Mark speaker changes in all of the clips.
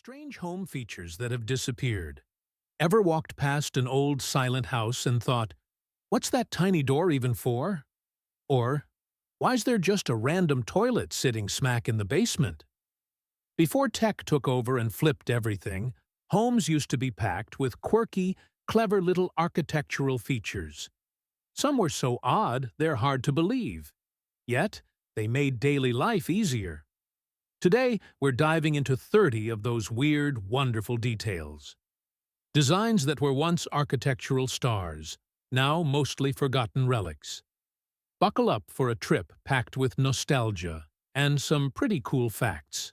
Speaker 1: Strange home features that have disappeared. Ever walked past an old silent house and thought, what's that tiny door even for? Or, why's there just a random toilet sitting smack in the basement? Before tech took over and flipped everything, homes used to be packed with quirky, clever little architectural features. Some were so odd they're hard to believe. Yet, they made daily life easier. Today, we're diving into 30 of those weird, wonderful details. Designs that were once architectural stars, now mostly forgotten relics. Buckle up for a trip packed with nostalgia and some pretty cool facts.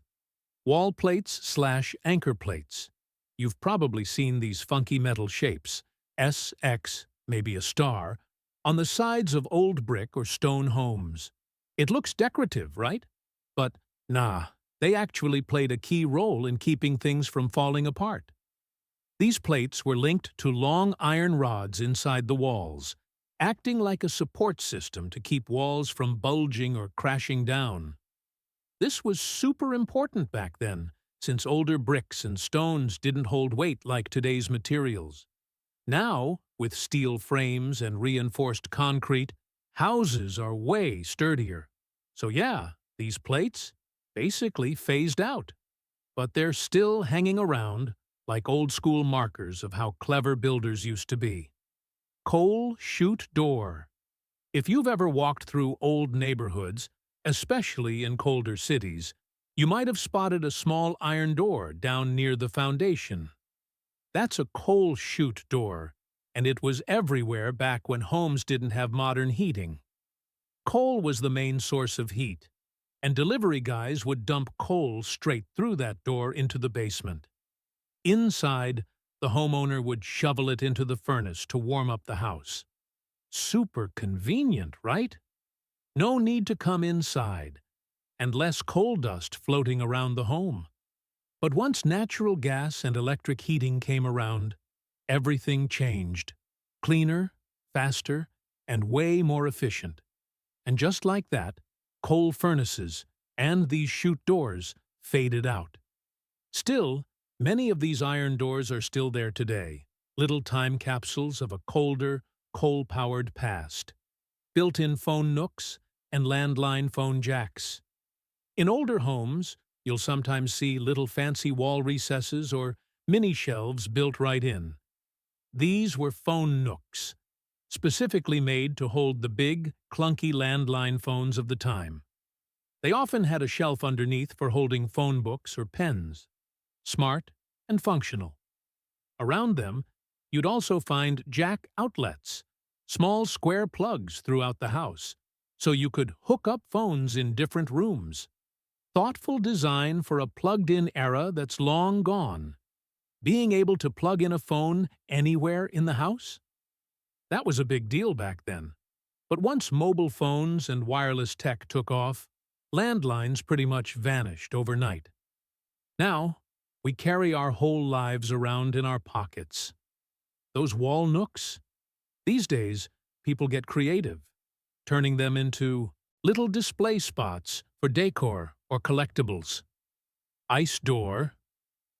Speaker 1: Wall plates/anchor plates. You've probably seen these funky metal shapes, S, X, maybe a star, on the sides of old brick or stone homes. It looks decorative, right? But nah, they actually played a key role in keeping things from falling apart. These plates were linked to long iron rods inside the walls, acting like a support system to keep walls from bulging or crashing down. This was super important back then, since older bricks and stones didn't hold weight like today's materials. Now, with steel frames and reinforced concrete, houses are way sturdier. So yeah, these plates basically phased out. But they're still hanging around like old-school markers of how clever builders used to be. Coal chute door. If you've ever walked through old neighborhoods, especially in colder cities, you might have spotted a small iron door down near the foundation. That's a coal chute door, and it was everywhere back when homes didn't have modern heating. Coal was the main source of heat, and delivery guys would dump coal straight through that door into the basement. Inside, the homeowner would shovel it into the furnace to warm up the house. Super convenient, right? No need to come inside, and less coal dust floating around the home. But once natural gas and electric heating came around, everything changed. Cleaner, faster, and way more efficient. And just like that, coal furnaces and these chute doors faded out. Still, many of these iron doors are still there today, little time capsules of a colder, coal-powered past. Built-in phone nooks and landline phone jacks. In older homes, you'll sometimes see little fancy wall recesses or mini-shelves built right in. These were phone nooks, specifically made to hold the big, clunky landline phones of the time. They often had a shelf underneath for holding phone books or pens. Smart and functional. Around them, you'd also find jack outlets, small square plugs throughout the house, so you could hook up phones in different rooms. Thoughtful design for a plugged-in era that's long gone. Being able to plug in a phone anywhere in the house? That was a big deal back then. But once mobile phones and wireless tech took off, landlines pretty much vanished overnight. Now, we carry our whole lives around in our pockets. Those wall nooks? These days, people get creative, turning them into little display spots for decor or collectibles. Ice door.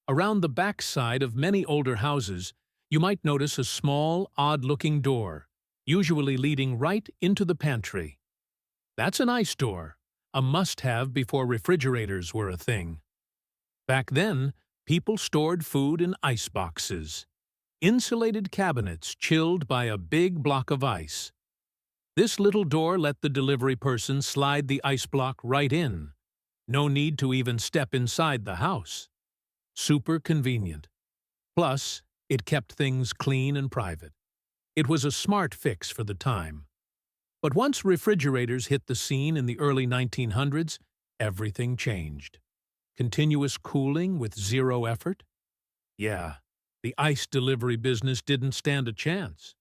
Speaker 1: Around the backside of many older houses, you might notice a small, odd-looking door, usually leading right into the pantry. That's an ice door, a must-have before refrigerators were a thing. Back then, people stored food in ice boxes, insulated cabinets chilled by a big block of ice. This little door let the delivery person slide the ice block right in. No need to even step inside the house. Super convenient. Plus, it kept things clean and private. It was a smart fix for the time. But once refrigerators hit the scene in the early 1900s, everything changed. Continuous cooling with zero effort? Yeah, the ice delivery business didn't stand a chance.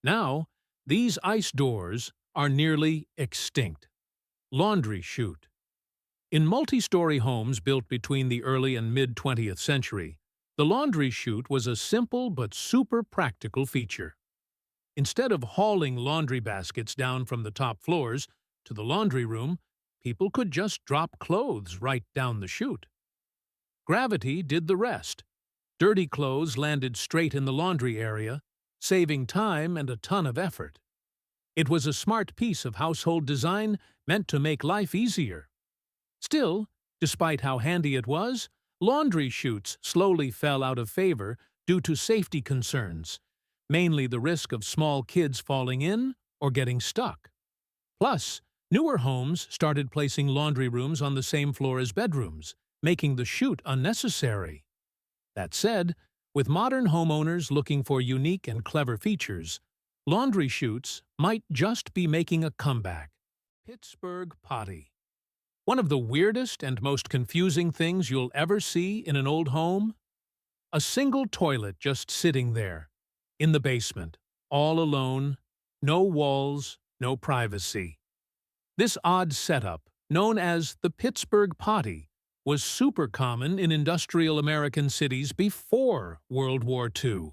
Speaker 1: Now, these ice doors are nearly extinct. Laundry chute. In multi-story homes built between the early and mid-20th century, the laundry chute was a simple but super practical feature. Instead of hauling laundry baskets down from the top floors to the laundry room, people could just drop clothes right down the chute. Gravity did the rest. Dirty clothes landed straight in the laundry area, saving time and a ton of effort. It was a smart piece of household design meant to make life easier. Still, despite how handy it was, laundry chutes slowly fell out of favor due to safety concerns, mainly the risk of small kids falling in or getting stuck. Plus, newer homes started placing laundry rooms on the same floor as bedrooms, making the chute unnecessary. That said, with modern homeowners looking for unique and clever features, laundry chutes might just be making a comeback. Pittsburgh potty. One of the weirdest and most confusing things you'll ever see in an old home? A single toilet just sitting there, in the basement, all alone, no walls, no privacy. This odd setup, known as the Pittsburgh potty, was super common in industrial American cities before World War II.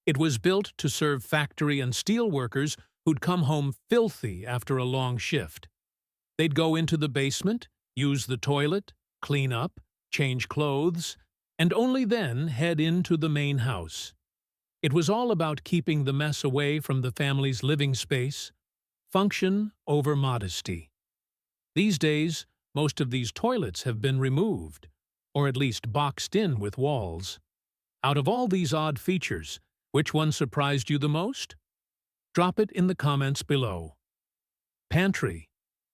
Speaker 1: It was built to serve factory and steel workers who'd come home filthy after a long shift. They'd go into the basement, use the toilet, clean up, change clothes, and only then head into the main house. It was all about keeping the mess away from the family's living space, function over modesty. These days, most of these toilets have been removed, or at least boxed in with walls. Out of all these odd features, which one surprised you the most? Drop it in the comments below. Pantry.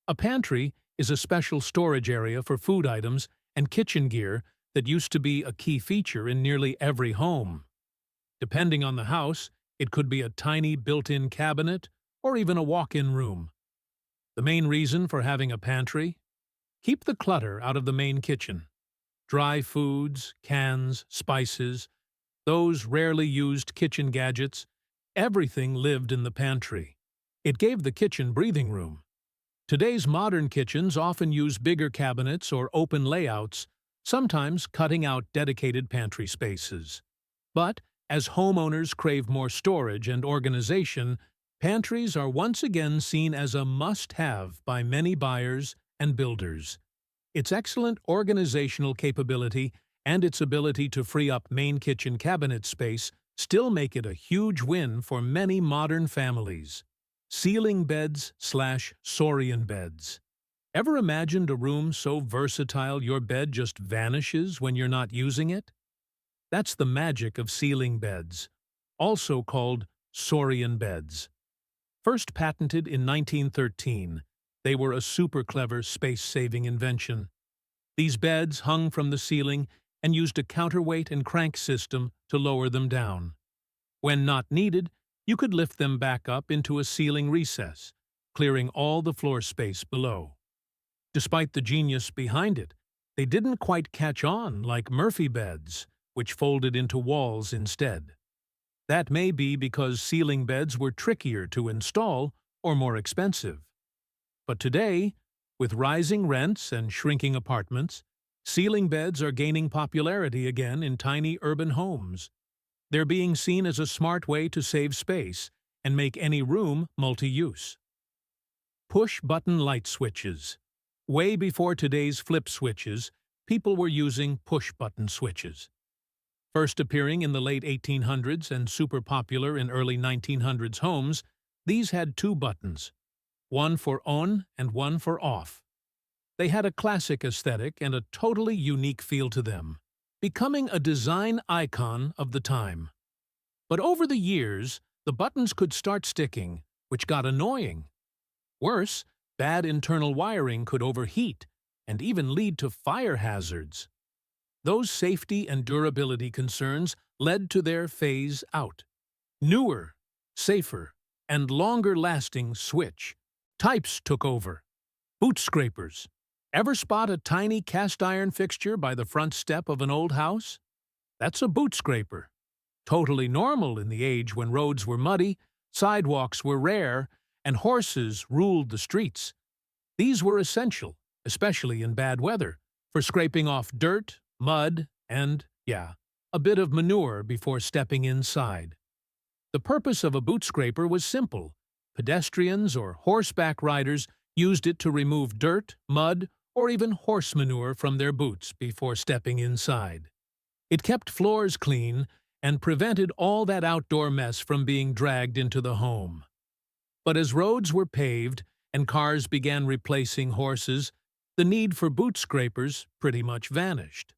Speaker 1: A pantry is a special storage area for food items and kitchen gear that used to be a key feature in nearly every home. Depending on the house, it could be a tiny built-in cabinet or even a walk-in room. The main reason for having a pantry? Keep the clutter out of the main kitchen. Dry foods, cans, spices, those rarely used kitchen gadgets, everything lived in the pantry. It gave the kitchen breathing room. Today's modern kitchens often use bigger cabinets or open layouts, sometimes cutting out dedicated pantry spaces. But as homeowners crave more storage and organization, pantries are once again seen as a must-have by many buyers and builders. Its excellent organizational capability and its ability to free up main kitchen cabinet space still make it a huge win for many modern families. Ceiling beds/Saurian beds. Ever imagined a room so versatile your bed just vanishes when you're not using it? That's the magic of ceiling beds, also called Saurian beds. First patented in 1913, they were a super clever space-saving invention. These beds hung from the ceiling and used a counterweight and crank system to lower them down. When not needed, you could lift them back up into a ceiling recess, clearing all the floor space below. Despite the genius behind it, they didn't quite catch on like Murphy beds, which folded into walls instead. That may be because ceiling beds were trickier to install or more expensive. But today, with rising rents and shrinking apartments, ceiling beds are gaining popularity again in tiny urban homes. They're being seen as a smart way to save space and make any room multi-use. Push-button light switches. Way before today's flip switches, people were using push-button switches. First appearing in the late 1800s and super popular in early 1900s homes, these had two buttons, one for on and one for off. They had a classic aesthetic and a totally unique feel to them, becoming a design icon of the time. But over the years, the buttons could start sticking, which got annoying. Worse, bad internal wiring could overheat and even lead to fire hazards. Those safety and durability concerns led to their phase out. Newer, safer, and longer-lasting switch types took over. Boot scrapers. Ever spot a tiny cast-iron fixture by the front step of an old house? That's a boot scraper. Totally normal in the age when roads were muddy, sidewalks were rare, and horses ruled the streets. These were essential, especially in bad weather, for scraping off dirt, mud, and, a bit of manure before stepping inside. The purpose of a boot scraper was simple. Pedestrians or horseback riders used it to remove dirt, mud, or even horse manure from their boots before stepping inside. It kept floors clean and prevented all that outdoor mess from being dragged into the home. But as roads were paved and cars began replacing horses, the need for boot scrapers pretty much vanished.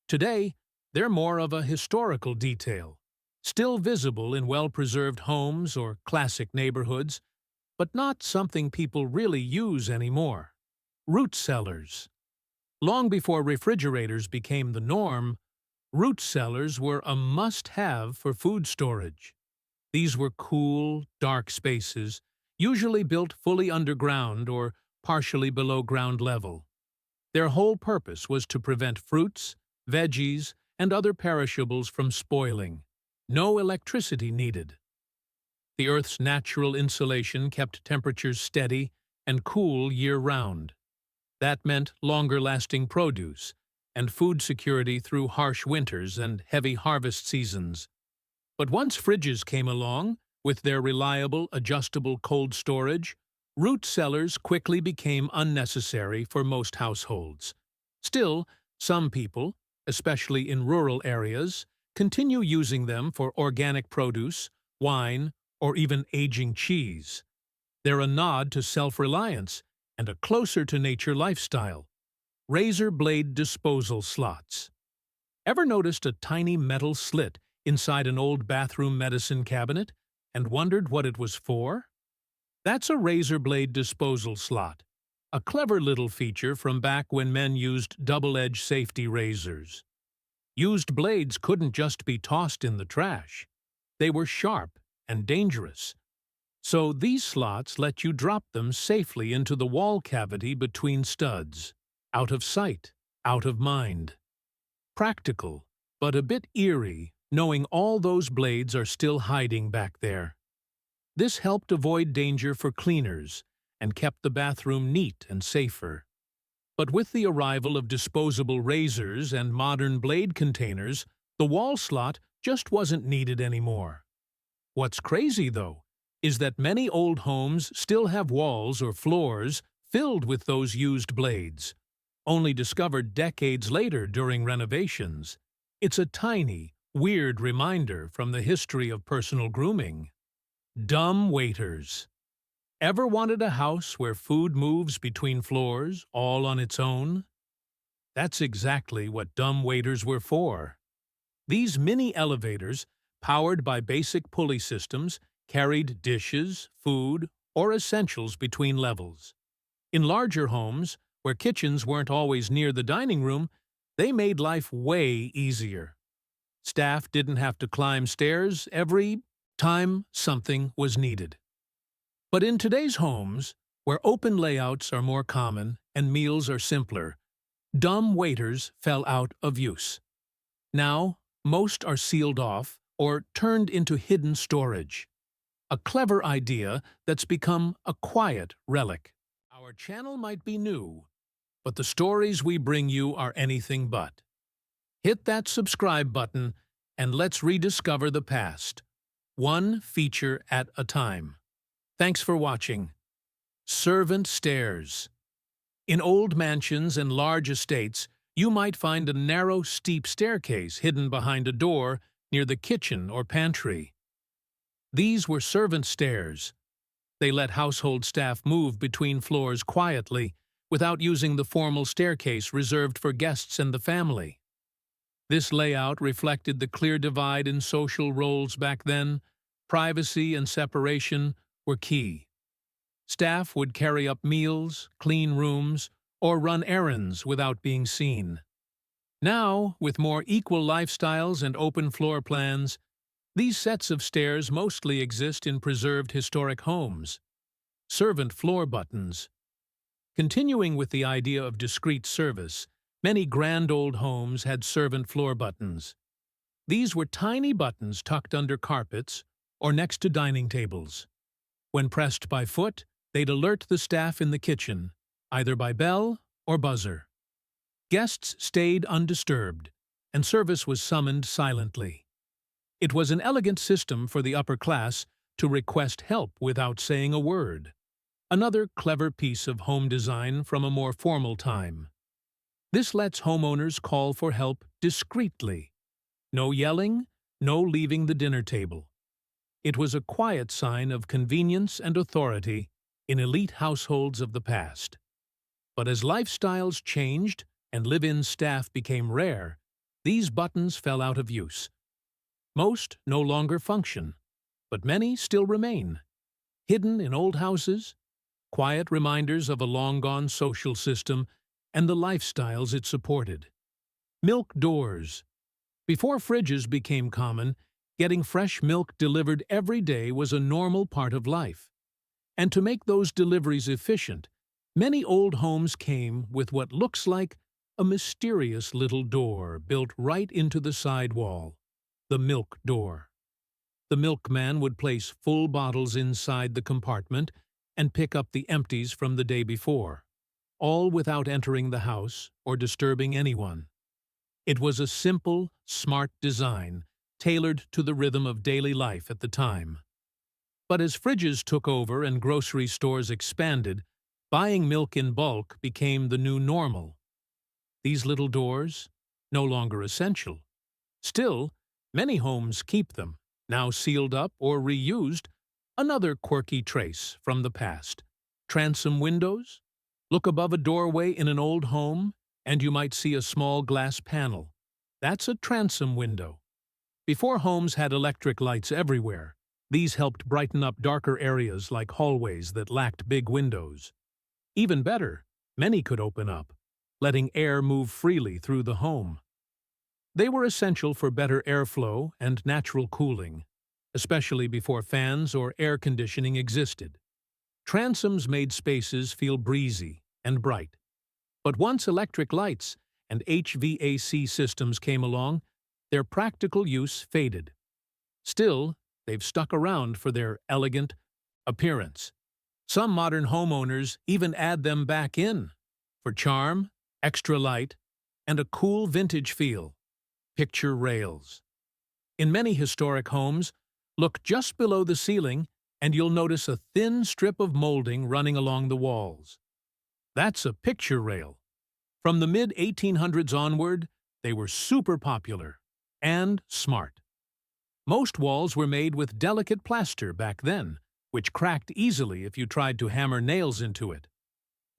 Speaker 1: Today, they're more of a historical detail, still visible in well-preserved homes or classic neighborhoods, but not something people really use anymore. Root cellars. Long before refrigerators became the norm, root cellars were a must-have for food storage. These were cool, dark spaces, usually built fully underground or partially below ground level. Their whole purpose was to prevent fruits, veggies, and other perishables from spoiling. No electricity needed. The Earth's natural insulation kept temperatures steady and cool year-round. That meant longer-lasting produce and food security through harsh winters and heavy harvest seasons. But once fridges came along, with their reliable, adjustable cold storage, root cellars quickly became unnecessary for most households. Still, some people, especially in rural areas, continue using them for organic produce, wine, or even aging cheese. They're a nod to self-reliance and a closer-to-nature lifestyle. Razor blade disposal slots. Ever noticed a tiny metal slit inside an old bathroom medicine cabinet and wondered what it was for? That's a razor blade disposal slot, a clever little feature from back when men used double-edged safety razors. Used blades couldn't just be tossed in the trash. They were sharp and dangerous. So these slots let you drop them safely into the wall cavity between studs. Out of sight, out of mind. Practical, but a bit eerie, knowing all those blades are still hiding back there. This helped avoid danger for cleaners and kept the bathroom neat and safer. But with the arrival of disposable razors and modern blade containers, the wall slot just wasn't needed anymore. What's crazy, though, is that many old homes still have walls or floors filled with those used blades, only discovered decades later during renovations. It's a tiny, weird reminder from the history of personal grooming. Dumb waiters. Ever wanted a house where food moves between floors, all on its own? That's exactly what dumb waiters were for. These mini elevators, powered by basic pulley systems, carried dishes, food, or essentials between levels. In larger homes, where kitchens weren't always near the dining room, they made life way easier. Staff didn't have to climb stairs every time something was needed. But in today's homes, where open layouts are more common and meals are simpler, dumb waiters fell out of use. Now, most are sealed off or turned into hidden storage. A clever idea that's become a quiet relic. Our channel might be new, but the stories we bring you are anything but. Hit that subscribe button and let's rediscover the past, one feature at a time. Thanks for watching. Servant stairs. In old mansions and large estates, you might find a narrow, steep staircase hidden behind a door near the kitchen or pantry. These were servant stairs. They let household staff move between floors quietly, without using the formal staircase reserved for guests and the family. This layout reflected the clear divide in social roles back then. Privacy and separation were key. Staff would carry up meals, clean rooms, or run errands without being seen. Now, with more equal lifestyles and open floor plans, these sets of stairs mostly exist in preserved historic homes. Servant floor buttons. Continuing with the idea of discreet service, many grand old homes had servant floor buttons. These were tiny buttons tucked under carpets or next to dining tables. When pressed by foot, they'd alert the staff in the kitchen, either by bell or buzzer. Guests stayed undisturbed, and service was summoned silently. It was an elegant system for the upper class to request help without saying a word. Another clever piece of home design from a more formal time. This lets homeowners call for help discreetly. No yelling, no leaving the dinner table. It was a quiet sign of convenience and authority in elite households of the past. But as lifestyles changed and live-in staff became rare, these buttons fell out of use. Most no longer function, but many still remain. Hidden in old houses, quiet reminders of a long-gone social system and the lifestyles it supported. Milk doors. Before fridges became common, getting fresh milk delivered every day was a normal part of life. And to make those deliveries efficient, many old homes came with what looks like a mysterious little door built right into the side wall, the milk door. The milkman would place full bottles inside the compartment and pick up the empties from the day before, all without entering the house or disturbing anyone. It was a simple, smart design, tailored to the rhythm of daily life at the time. But as fridges took over and grocery stores expanded, buying milk in bulk became the new normal. These little doors, no longer essential. Still, many homes keep them, now sealed up or reused, another quirky trace from the past. Transom windows? Look above a doorway in an old home, and you might see a small glass panel. That's a transom window. Before homes had electric lights everywhere, these helped brighten up darker areas like hallways that lacked big windows. Even better, many could open up, letting air move freely through the home. They were essential for better airflow and natural cooling, especially before fans or air conditioning existed. Transoms made spaces feel breezy and bright. But once electric lights and HVAC systems came along, their practical use faded. Still, they've stuck around for their elegant appearance. Some modern homeowners even add them back in, for charm, extra light, and a cool vintage feel. Picture rails. In many historic homes, look just below the ceiling and you'll notice a thin strip of molding running along the walls. That's a picture rail. From the mid-1800s onward, they were super popular and smart. Most walls were made with delicate plaster back then, which cracked easily if you tried to hammer nails into it.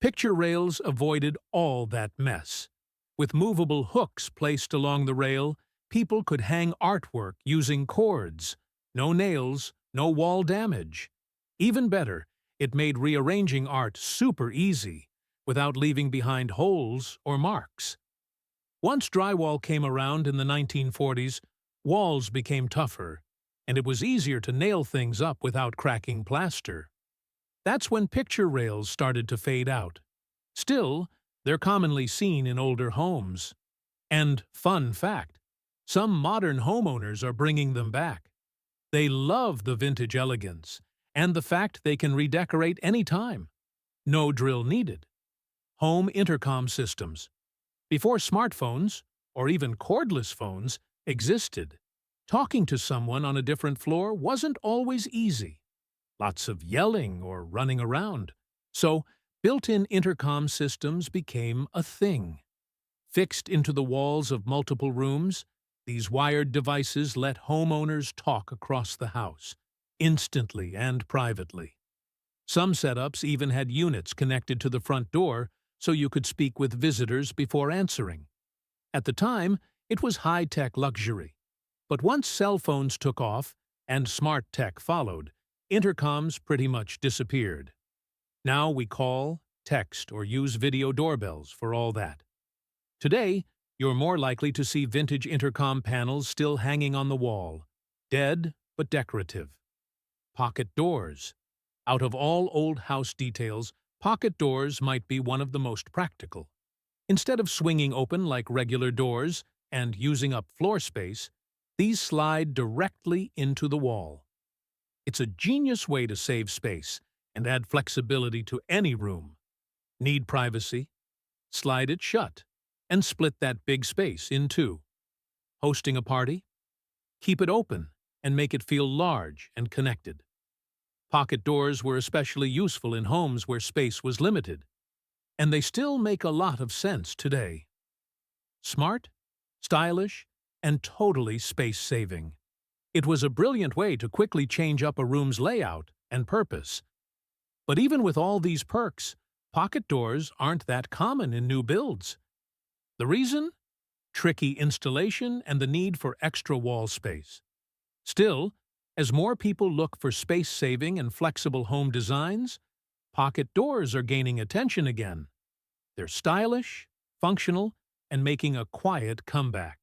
Speaker 1: Picture rails avoided all that mess. With movable hooks placed along the rail, people could hang artwork using cords. No nails, no wall damage. Even better, it made rearranging art super easy, without leaving behind holes or marks. Once drywall came around in the 1940s, walls became tougher, and it was easier to nail things up without cracking plaster. That's when picture rails started to fade out. Still, they're commonly seen in older homes. And, fun fact, some modern homeowners are bringing them back. They love the vintage elegance, and the fact they can redecorate anytime. No drill needed. Home intercom systems. Before smartphones, or even cordless phones, existed, talking to someone on a different floor wasn't always easy. Lots of yelling or running around. So, built-in intercom systems became a thing. Fixed into the walls of multiple rooms, these wired devices let homeowners talk across the house, instantly and privately. Some setups even had units connected to the front door so you could speak with visitors before answering. At the time, it was high-tech luxury. But once cell phones took off and smart tech followed, intercoms pretty much disappeared. Now we call, text, or use video doorbells for all that. Today, you're more likely to see vintage intercom panels still hanging on the wall, dead but decorative. Pocket doors. Out of all old house details, pocket doors might be one of the most practical. Instead of swinging open like regular doors and using up floor space, these slide directly into the wall. It's a genius way to save space and add flexibility to any room. Need privacy? Slide it shut and split that big space in two. Hosting a party? Keep it open and make it feel large and connected. Pocket doors were especially useful in homes where space was limited, and they still make a lot of sense today. Smart, stylish, and totally space-saving. It was a brilliant way to quickly change up a room's layout and purpose. But even with all these perks, pocket doors aren't that common in new builds. The reason? Tricky installation and the need for extra wall space. Still, as more people look for space-saving and flexible home designs, pocket doors are gaining attention again. They're stylish, functional, and making a quiet comeback.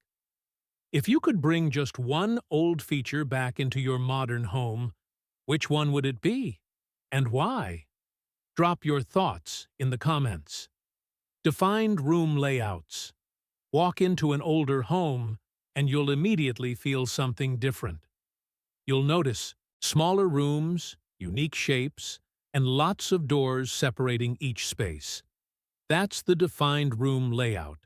Speaker 1: If you could bring just one old feature back into your modern home, which one would it be? And why? Drop your thoughts in the comments. Defined room layouts. Walk into an older home, and you'll immediately feel something different. You'll notice smaller rooms, unique shapes, and lots of doors separating each space. That's the defined room layout.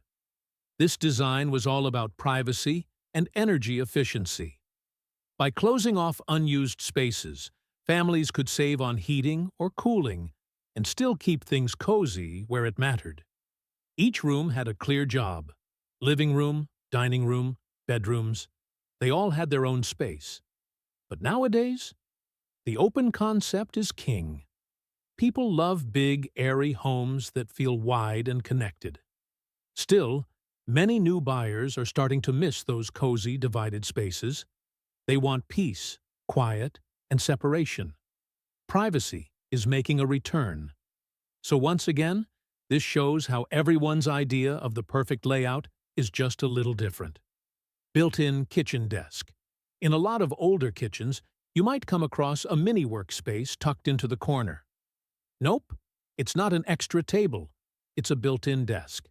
Speaker 1: This design was all about privacy and energy efficiency. By closing off unused spaces, families could save on heating or cooling and still keep things cozy where it mattered. Each room had a clear job. Living room, dining room, bedrooms, they all had their own space. But nowadays, the open concept is king. People love big, airy homes that feel wide and connected. Still, many new buyers are starting to miss those cozy, divided spaces. They want peace, quiet, and separation. Privacy is making a return. So once again, this shows how everyone's idea of the perfect layout is just a little different. Built-in kitchen desk. In a lot of older kitchens, you might come across a mini workspace tucked into the corner. Nope, it's not an extra table. It's a built-in desk.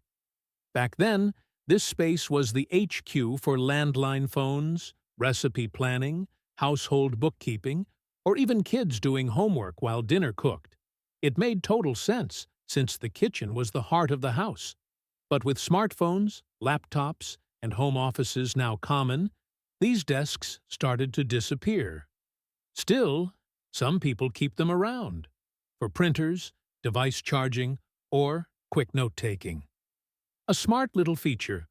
Speaker 1: Back then, this space was the HQ for landline phones, recipe planning, household bookkeeping, or even kids doing homework while dinner cooked. It made total sense, since the kitchen was the heart of the house. But with smartphones, laptops, and home offices now common, these desks started to disappear. Still, some people keep them around for printers, device charging, or quick note-taking. A smart little feature,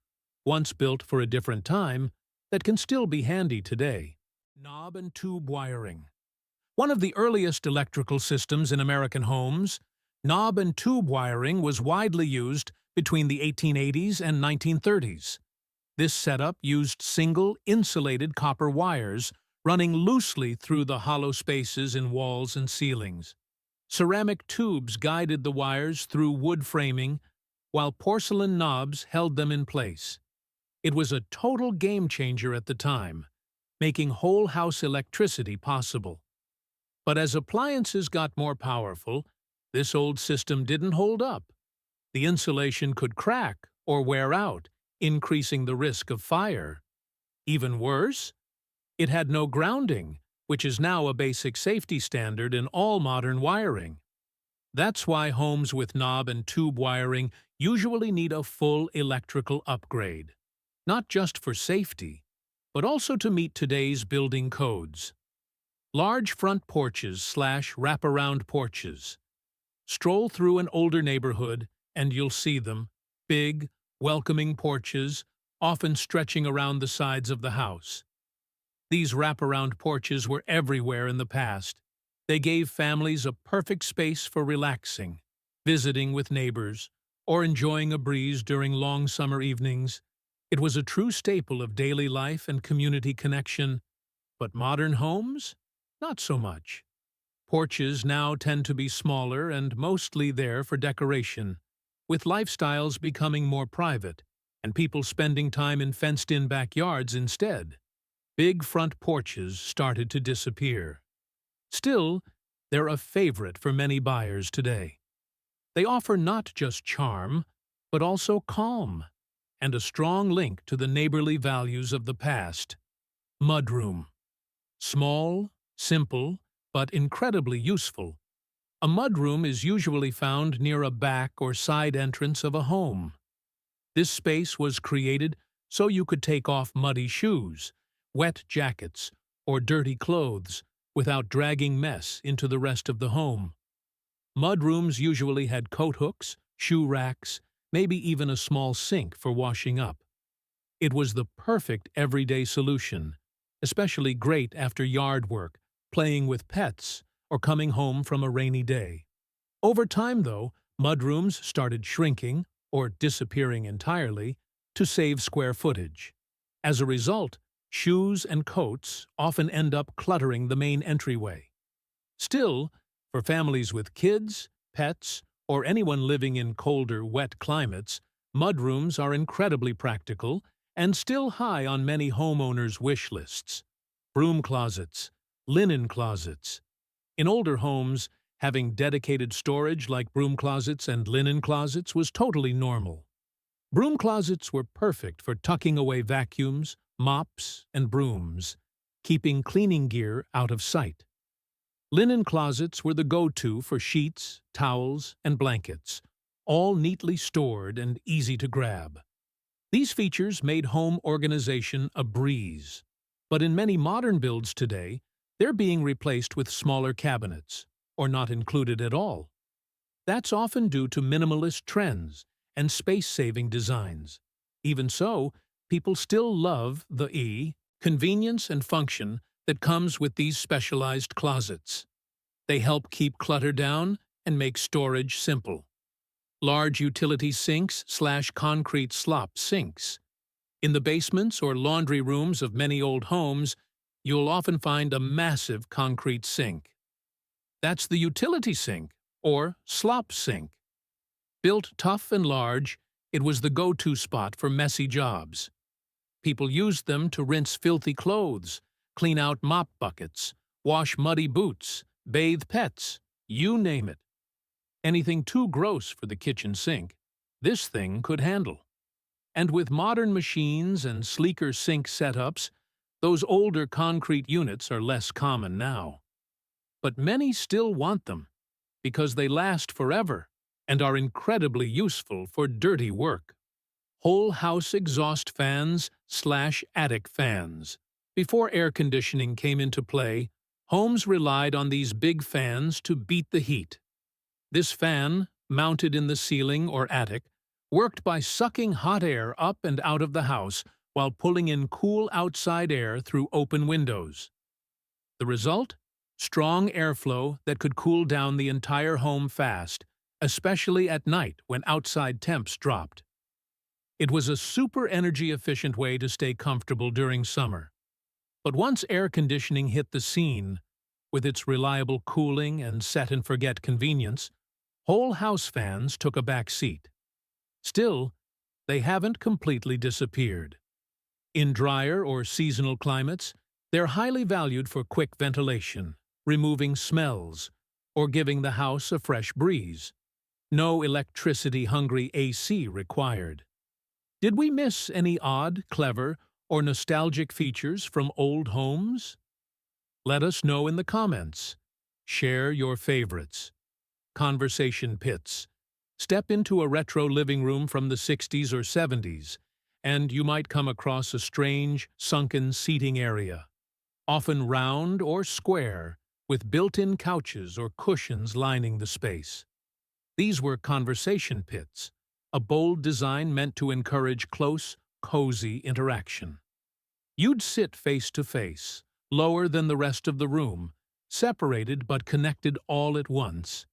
Speaker 1: once built for a different time, that can still be handy today. Knob and tube wiring. One of the earliest electrical systems in American homes, knob and tube wiring was widely used between the 1880s and 1930s. This setup used single, insulated copper wires running loosely through the hollow spaces in walls and ceilings. Ceramic tubes guided the wires through wood framing, while porcelain knobs held them in place. It was a total game-changer at the time, making whole-house electricity possible. But as appliances got more powerful, this old system didn't hold up. The insulation could crack or wear out, increasing the risk of fire. Even worse, it had no grounding, which is now a basic safety standard in all modern wiring. That's why homes with knob and tube wiring usually need a full electrical upgrade, not just for safety, but also to meet today's building codes. Large front porches/wraparound porches. Stroll through an older neighborhood and you'll see them, big, welcoming porches, often stretching around the sides of the house. These wraparound porches were everywhere in the past. They gave families a perfect space for relaxing, visiting with neighbors, or enjoying a breeze during long summer evenings. It was a true staple of daily life and community connection. But modern homes? Not so much. Porches now tend to be smaller and mostly there for decoration, with lifestyles becoming more private and people spending time in fenced-in backyards instead. Big front porches started to disappear. Still, they're a favorite for many buyers today. They offer not just charm, but also calm, and a strong link to the neighborly values of the past. Mudroom. Small, simple, but incredibly useful. A mudroom is usually found near a back or side entrance of a home. This space was created so you could take off muddy shoes, wet jackets, or dirty clothes without dragging mess into the rest of the home. Mudrooms usually had coat hooks, shoe racks, maybe even a small sink for washing up. It was the perfect everyday solution, especially great after yard work, playing with pets, or coming home from a rainy day. Over time, though, mudrooms started shrinking, or disappearing entirely, to save square footage. As a result, shoes and coats often end up cluttering the main entryway. Still, for families with kids, pets, or anyone living in colder, wet climates, mudrooms are incredibly practical and still high on many homeowners' wish lists. Broom closets, linen closets. In older homes, having dedicated storage like broom closets and linen closets was totally normal. Broom closets were perfect for tucking away vacuums, mops, and brooms, keeping cleaning gear out of sight. Linen closets were the go-to for sheets, towels, and blankets, all neatly stored and easy to grab. These features made home organization a breeze, but in many modern builds today, they're being replaced with smaller cabinets, or not included at all. That's often due to minimalist trends and space-saving designs. Even so, people still love the convenience and function that comes with these specialized closets. They help keep clutter down and make storage simple. Large utility sinks/concrete slop sinks. In the basements or laundry rooms of many old homes, you'll often find a massive concrete sink. That's the utility sink, or slop sink. Built tough and large, it was the go-to spot for messy jobs. People used them to rinse filthy clothes, clean out mop buckets, wash muddy boots, bathe pets, you name it. Anything too gross for the kitchen sink, this thing could handle. And with modern machines and sleeker sink setups, those older concrete units are less common now. But many still want them, because they last forever and are incredibly useful for dirty work. Whole house exhaust fans/attic fans. Before air conditioning came into play, homes relied on these big fans to beat the heat. This fan, mounted in the ceiling or attic, worked by sucking hot air up and out of the house while pulling in cool outside air through open windows. The result? Strong airflow that could cool down the entire home fast, especially at night when outside temps dropped. It was a super energy-efficient way to stay comfortable during summer. But once air conditioning hit the scene, with its reliable cooling and set-and-forget convenience, whole house fans took a back seat. Still, they haven't completely disappeared. In drier or seasonal climates, they're highly valued for quick ventilation, removing smells, or giving the house a fresh breeze. No electricity-hungry AC required. Did we miss any odd, clever, or nostalgic features from old homes? Let us know in the comments. Share your favorites. Conversation pits. Step into a retro living room from the 60s or 70s, and you might come across a strange, sunken seating area, often round or square, with built-in couches or cushions lining the space. These were conversation pits, a bold design meant to encourage close, cozy interaction. You'd sit face to face, lower than the rest of the room, separated but connected all at once.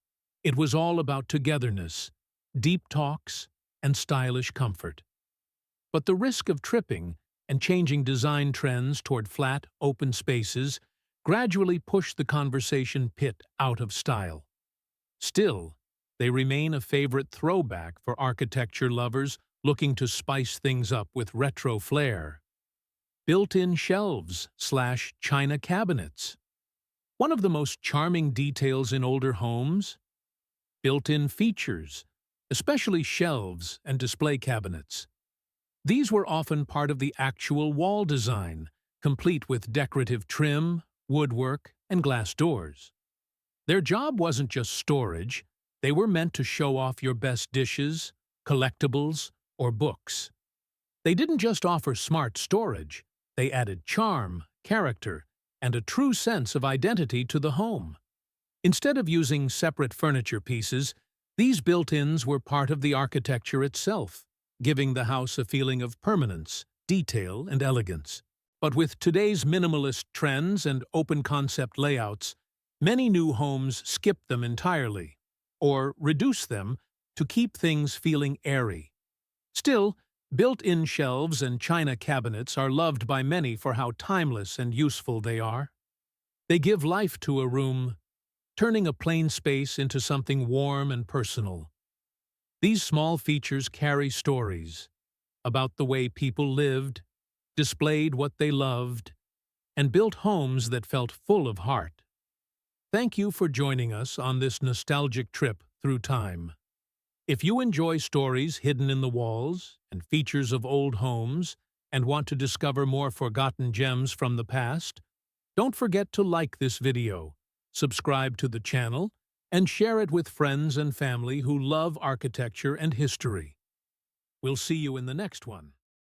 Speaker 1: It was all about togetherness, deep talks, and stylish comfort. But the risk of tripping and changing design trends toward flat, open spaces gradually pushed the conversation pit out of style. Still, they remain a favorite throwback for architecture lovers looking to spice things up with retro flair. Built-in shelves/china cabinets. One of the most charming details in older homes? Built-in features, especially shelves and display cabinets. These were often part of the actual wall design, complete with decorative trim, woodwork, and glass doors. Their job wasn't just storage, they were meant to show off your best dishes, collectibles, or books. They didn't just offer smart storage, they added charm, character, and a true sense of identity to the home. Instead of using separate furniture pieces, these built-ins were part of the architecture itself, giving the house a feeling of permanence, detail, and elegance. But with today's minimalist trends and open-concept layouts, many new homes skip them entirely, or reduce them to keep things feeling airy. Still, built-in shelves and china cabinets are loved by many for how timeless and useful they are. They give life to a room, turning a plain space into something warm and personal. These small features carry stories about the way people lived, displayed what they loved, and built homes that felt full of heart. Thank you for joining us on this nostalgic trip through time. If you enjoy stories hidden in the walls and features of old homes and want to discover more forgotten gems from the past, don't forget to like this video, subscribe to the channel, and share it with friends and family who love architecture and history. We'll see you in the next one.